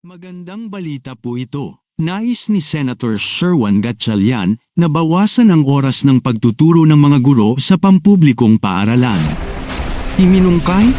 Magandang balita po ito. Nais ni Senator Sherwan Gatchalian na bawasan ang oras ng pagtuturo ng mga guro sa pampublikong paaralan. Iminungkay?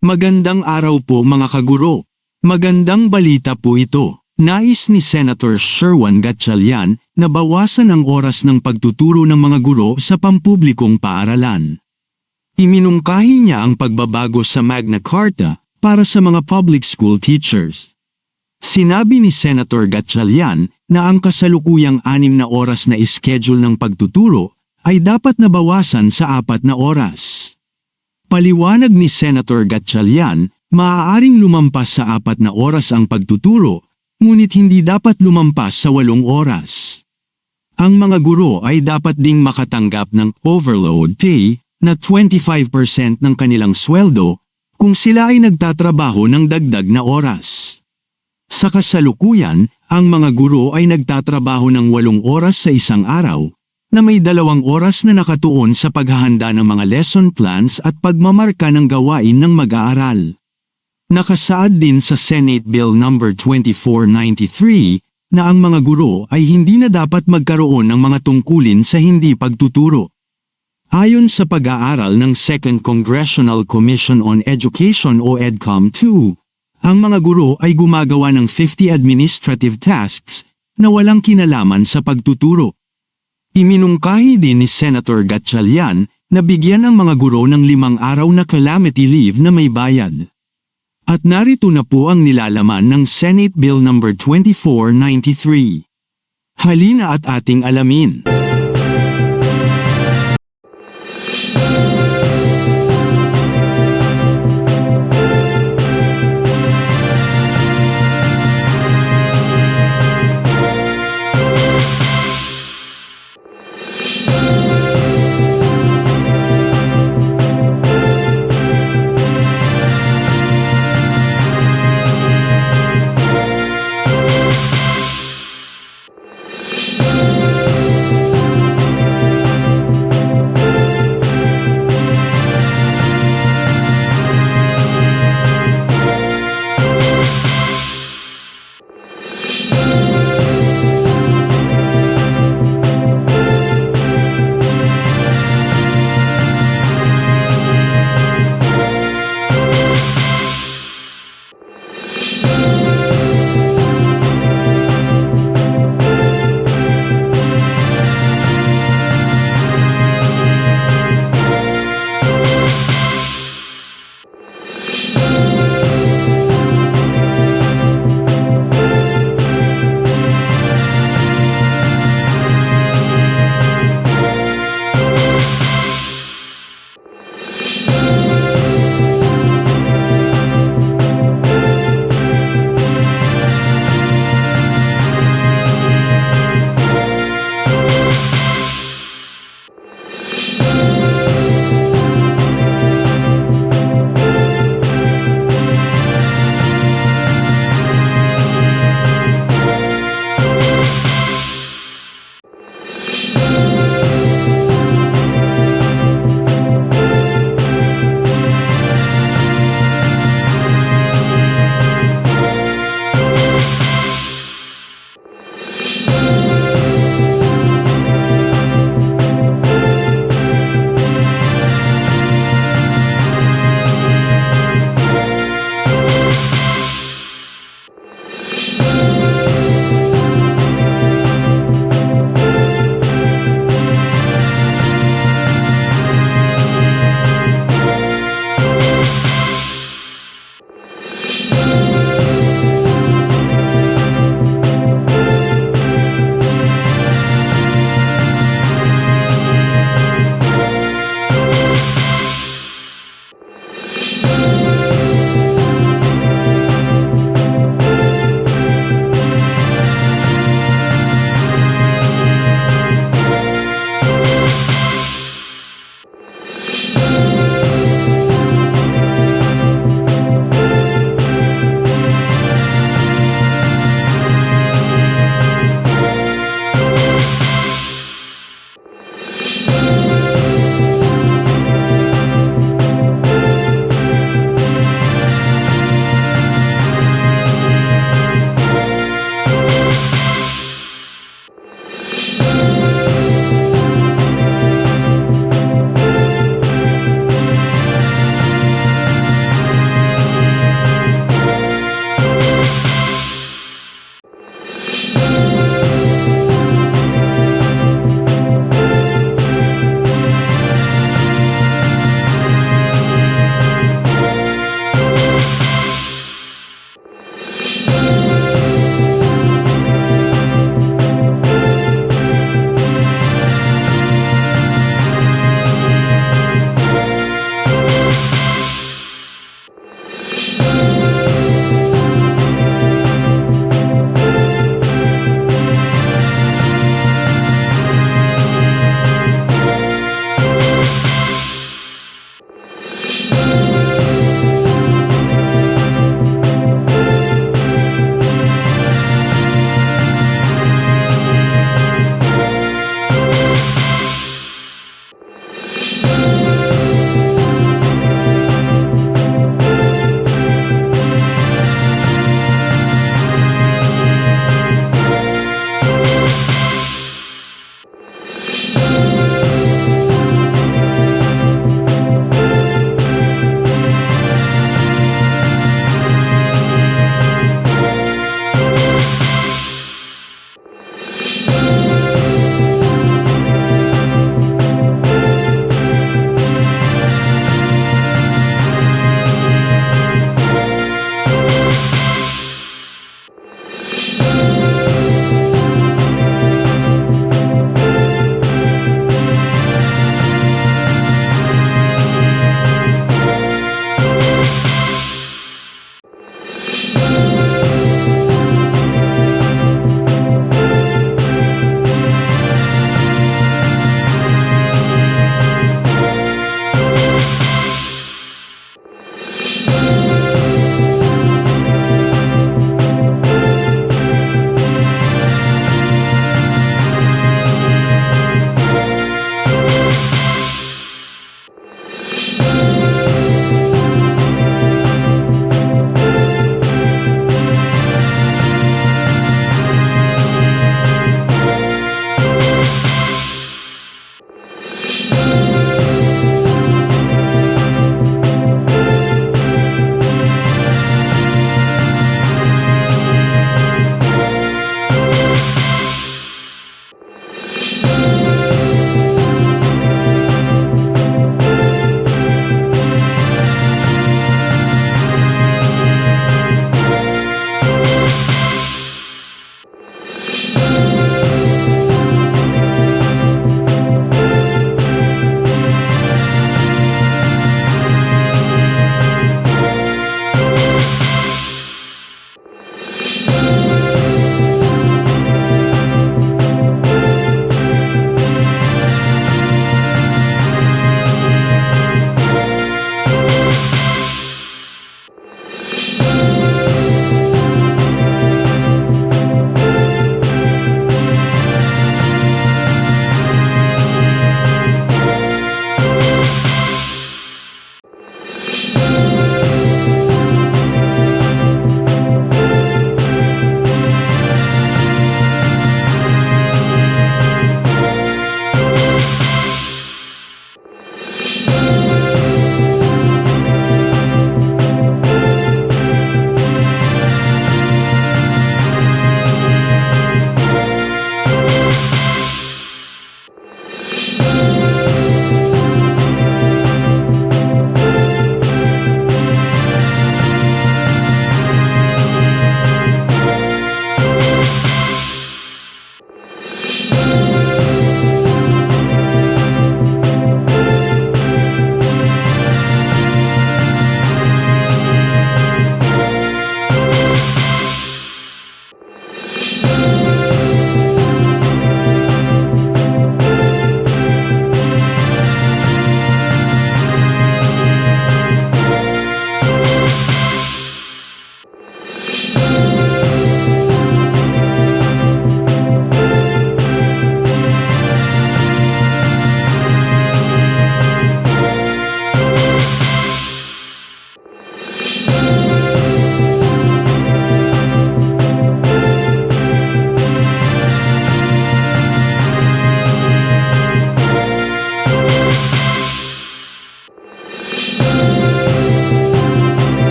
Magandang araw po mga kaguro. Magandang balita po ito. Nais ni Senator Sherwan Gatchalian na bawasan ang oras ng pagtuturo ng mga guro sa pampublikong paaralan. Iminungkahi niya ang pagbabago sa Magna Carta para sa mga public school teachers. Sinabi ni Senator Gatchalian na ang kasalukuyang 6 na oras na ischedule ng pagtuturo ay dapat nabawasan sa 4 na oras. Paliwanag ni Senator Gatchalian, maaaring lumampas sa 4 na oras ang pagtuturo, ngunit hindi dapat lumampas sa 8 oras. Ang mga guro ay dapat ding makatanggap ng overload pay na 25% ng kanilang sweldo kung sila ay nagtatrabaho ng dagdag na oras. Sa kasalukuyan, ang mga guro ay nagtatrabaho ng 8 oras sa isang araw, na may 2 oras na nakatuon sa paghahanda ng mga lesson plans at pagmamarka ng gawain ng mag-aaral. Nakasaad din sa Senate Bill No. 2493 na ang mga guro ay hindi na dapat magkaroon ng mga tungkulin sa hindi pagtuturo. Ayon sa pag-aaral ng Second Congressional Commission on Education o EDCOM-2, ang mga guro ay gumagawa ng 50 administrative tasks na walang kinalaman sa pagtuturo. Iminungkahi din ni Senator Gatchalian na bigyan ang mga guro ng 5 araw na calamity leave na may bayad. At narito na po ang nilalaman ng Senate Bill No. 2493. Halina at ating alamin.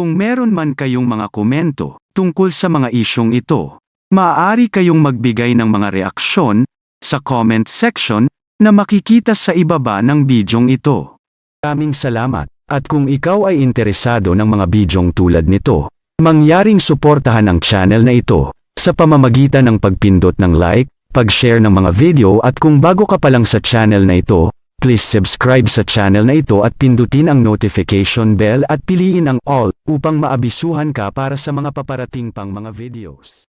Kung meron man kayong mga komento tungkol sa mga isyong ito, maaari kayong magbigay ng mga reaksyon sa comment section na makikita sa ibaba ng bidyong ito. Maraming salamat, at kung ikaw ay interesado ng mga bidyong tulad nito, mangyaring suportahan ang channel na ito sa pamamagitan ng pagpindot ng like, pag-share ng mga video at kung bago ka pa lang sa channel na ito, please subscribe sa channel na ito at pindutin ang notification bell at piliin ang all upang maabisuhan ka para sa mga paparating pang mga videos.